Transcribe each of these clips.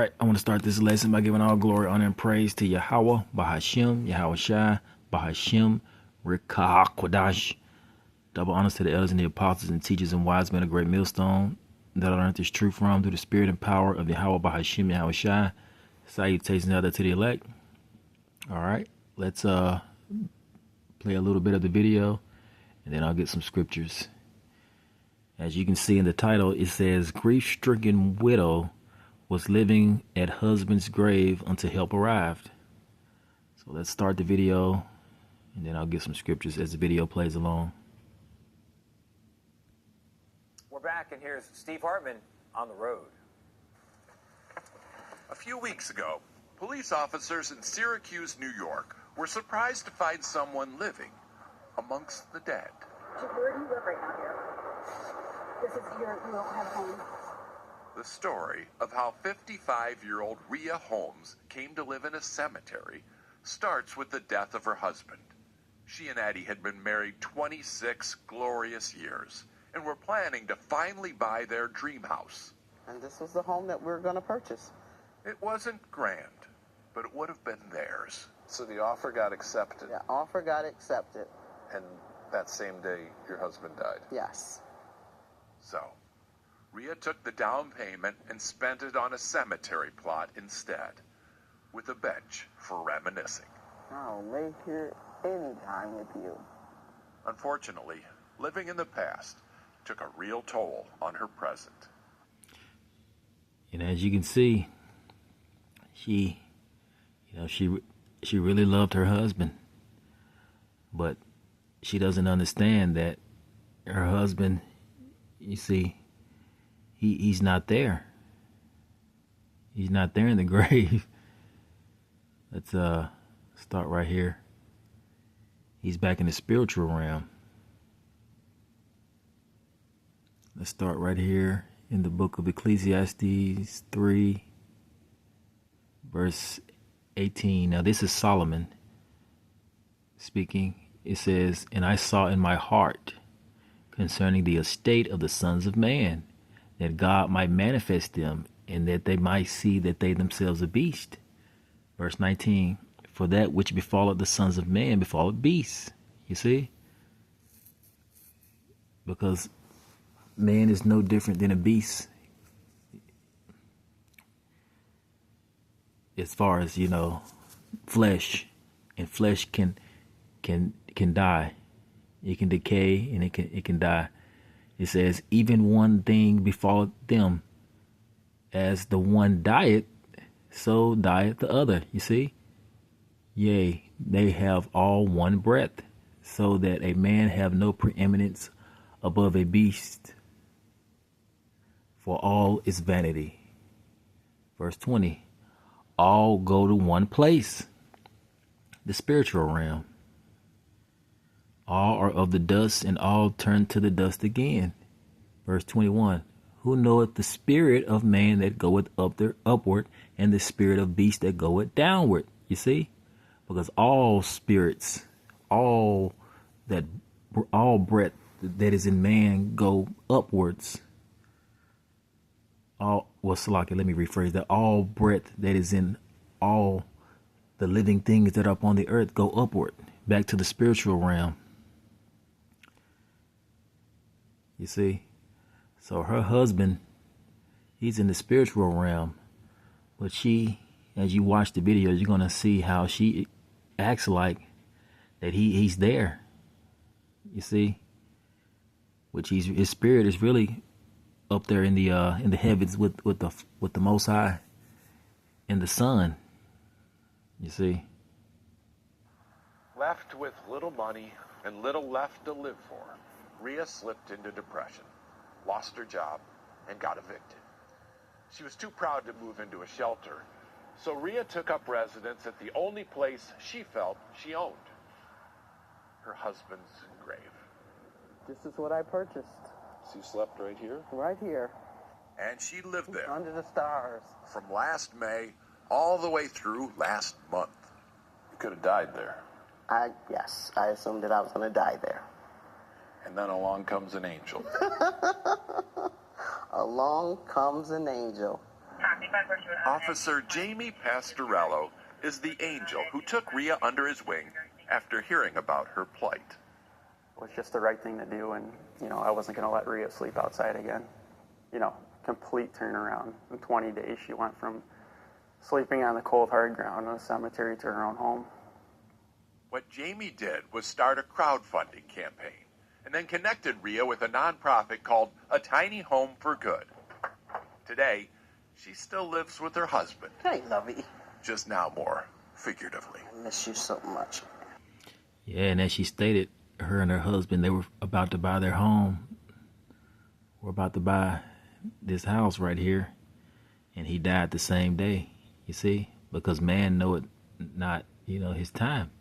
right, I want to start this lesson by giving all glory, honor, and praise to Yahweh, Bahashim, Yahweh Shai, Bahashim, Rikahakwadash. Double honors to the elders and the apostles and teachers and wise men, a great millstone that I learned this truth from through the spirit and power of Yahweh, Bahashim, Yahweh Shai. Salutations out there to the elect. All right, let's play a little bit of the video, and then I'll get some scriptures. As you can see in the title, it says, grief-stricken widow was living at husband's grave until help arrived. So let's start the video, and then I'll get some scriptures as the video plays along. We're back, and here's Steve Hartman on the road. A few weeks ago, police officers in Syracuse, New York, were surprised to find someone living amongst the dead. Where do you live right now here? You don't have a home. The story of how 55-year-old Rhea Holmes came to live in a cemetery starts with the death of her husband. She and Eddie had been married 26 glorious years and were planning to finally buy their dream house. And this was the home that we were going to purchase. It wasn't grand, but it would have been theirs. So the offer got accepted. The offer got accepted. And that same day, your husband died. Yes. So, Rhea took the down payment and spent it on a cemetery plot instead, with a bench for reminiscing. I'll lay here anytime with you. Unfortunately, living in the past took a real toll on her present. And as you can see, she really loved her husband, but she doesn't understand that her husband, you see, he's not there. He's not there in the grave. Let's start right here. He's back in the spiritual realm. Let's start right here in the book of Ecclesiastes 3, verse 18. Now this is Solomon speaking. It says, and I saw in my heart concerning the estate of the sons of man, that God might manifest them, and that they might see that they themselves are beasts. Verse 19, for that which befalleth the sons of man befalleth beasts. You see? Because man is no different than a beast. As far as, flesh, and flesh can die. It can decay and it can die. It says, even one thing befalleth them, as the one dieth, so dieth the other. You see? Yea, they have all one breath, so that a man have no preeminence above a beast. For all is vanity. Verse 20, all go to one place, the spiritual realm. All are of the dust, and all turn to the dust again. Verse 21, who knoweth the spirit of man that goeth upward, and the spirit of beast that goeth downward? You see? Because all spirits, all breath that is in man go upwards. Let me rephrase that. All breath that is in all the living things that are upon the earth go upward, back to the spiritual realm. You see? So her husband, he's in the spiritual realm. But she, as you watch the video, you're going to see how she acts like that he's there. You see? Which his spirit is really up there in the heavens with the Most High and the Son. You see? Left with little money and little left to live for, Rhea slipped into depression, lost her job, and got evicted. She was too proud to move into a shelter, so Rhea took up residence at the only place she felt she owned, her husband's grave. This is what I purchased. So you slept right here? Right here. And she lived there Under the stars. from last May all the way through last month. You could have died there. Yes, I assumed that I was going to die there. And then along comes an angel. Along comes an angel. Officer Jamie Pastorello is the angel who took Rhea under his wing after hearing about her plight. It was just the right thing to do, and, I wasn't going to let Rhea sleep outside again. Complete turnaround. In 20 days, she went from sleeping on the cold, hard ground in a cemetery to her own home. What Jamie did was start a crowdfunding campaign and then connected Rhea with a nonprofit called A Tiny Home for Good. Today, she still lives with her husband. Hey, lovey. Just now more figuratively. I miss you so much. Yeah, and as she stated, her and her husband, they were about to buy their home. We're about to buy this house right here. And he died the same day, you see, because man know it not, his time.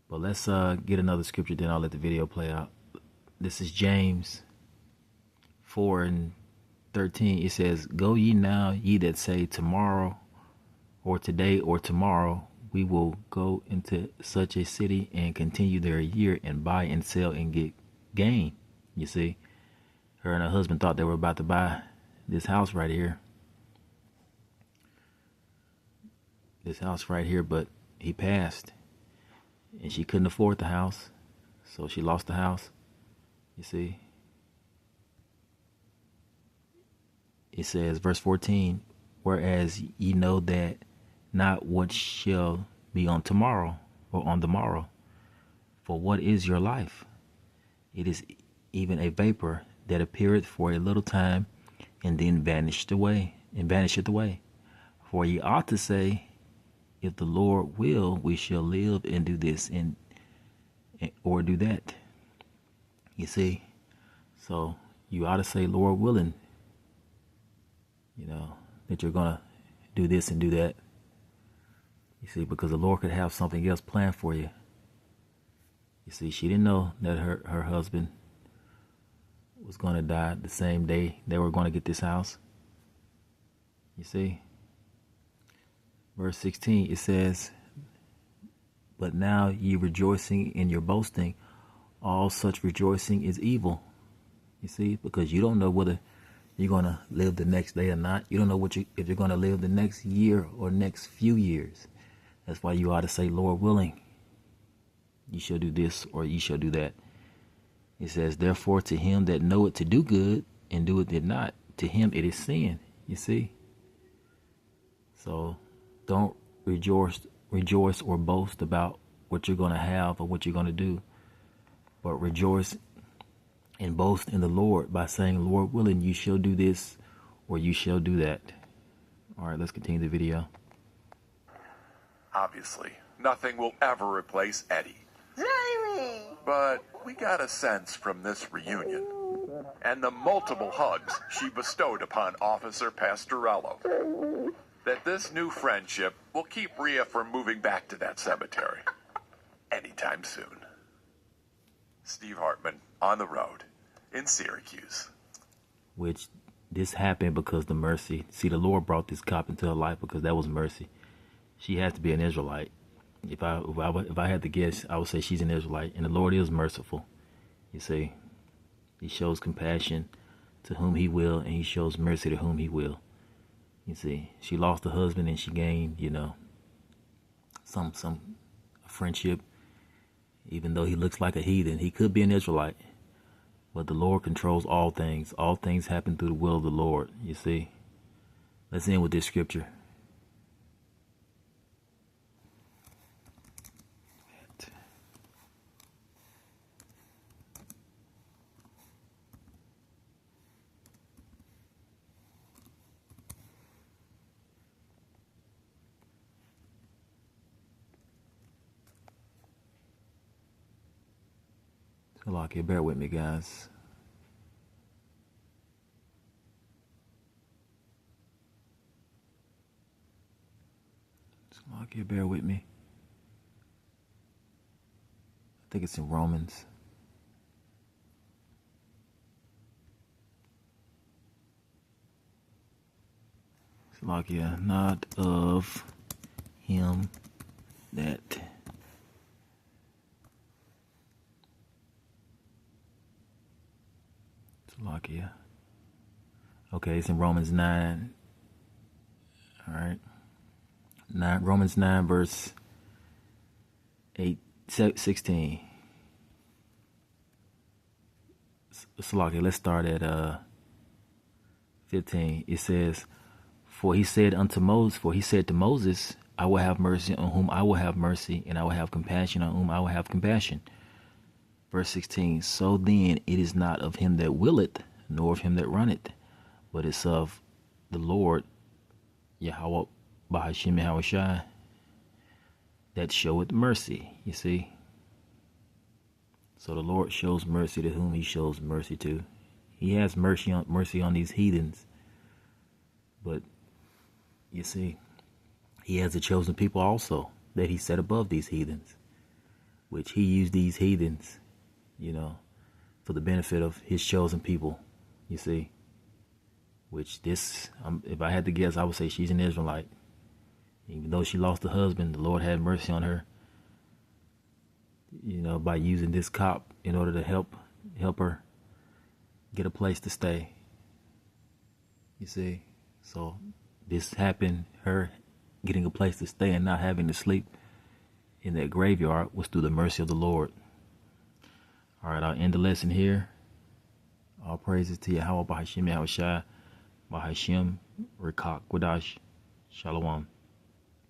But let's get another scripture, then I'll let the video play out. This is James 4:13. It says, "Go ye now, ye that say tomorrow or today or tomorrow, we will go into such a city and continue there a year and buy and sell and get gain." You see, her and her husband thought they were about to buy this house right here. This house right here, but he passed. And she couldn't afford the house, so she lost the house. You see? It says, verse 14, "Whereas ye know that not what shall be on tomorrow or on the morrow. For what is your life? It is even a vapor that appeareth for a little time and then vanisheth away. For ye ought to say, if the Lord will, we shall live and do this and or do that." You see? So you ought to say, Lord willing, that you're going to do this and do that. You see, because the Lord could have something else planned for you. You see, she didn't know that her husband was going to die the same day they were going to get this house. You see? Verse 16, it says, "But now ye rejoicing in your boasting, all such rejoicing is evil." You see, because you don't know whether you're going to live the next day or not. You don't know if you're going to live the next year or next few years. That's why you ought to say, Lord willing, ye shall do this or ye shall do that. It says, "Therefore to him that knoweth to do good and doeth it not, to him it is sin." You see? So don't rejoice or boast about what you're going to have or what you're going to do, but rejoice and boast in the Lord by saying, Lord willing, you shall do this or you shall do that. All right, let's continue the video. Obviously, nothing will ever replace Eddie. Jamie! But we got a sense from this reunion and the multiple hugs she bestowed upon Officer Pastorello that this new friendship will keep Rhea from moving back to that cemetery anytime soon. Steve Hartman on the road in Syracuse. Which this happened because the mercy. See, the Lord brought this cop into her life because that was mercy. She has to be an Israelite. If I had to guess, I would say she's an Israelite, and the Lord is merciful. You see, He shows compassion to whom He will, and He shows mercy to whom He will. You see, she lost a husband and she gained, some friendship. Even though he looks like a heathen, he could be an Israelite. But the Lord controls all things. All things happen through the will of the Lord. You see, let's end with this scripture. So, okay, bear with me, guys. So, okay, bear with me. I think it's in Romans. Slovakia, not of him that Slovakia. Okay, it's in Romans 9. All right. Romans 9, verse 16. Salaki, let's start at 15. It says, For he said to Moses, I will have mercy on whom I will have mercy, and I will have compassion on whom I will have compassion. Verse 16, So then it is not of him that willeth, nor of him that runneth, but it's of the Lord, Yahweh, Bahashim Yahushai, that showeth mercy. You see? So the Lord shows mercy to whom he shows mercy to. He has mercy on these heathens. But you see, he has a chosen people also that he set above these heathens, which he used these heathens, for the benefit of his chosen people. You see, which if I had to guess, I would say she's an Israelite. Even though she lost a husband, the Lord had mercy on her, by using this cop in order to help her get a place to stay. You see? So this happened, her getting a place to stay and not having to sleep in that graveyard was through the mercy of the Lord. All right, I'll end the lesson here. All praises to Yahweh, Bahashim Yahushai, Bahashim, Rikak, Quadash, Shalom.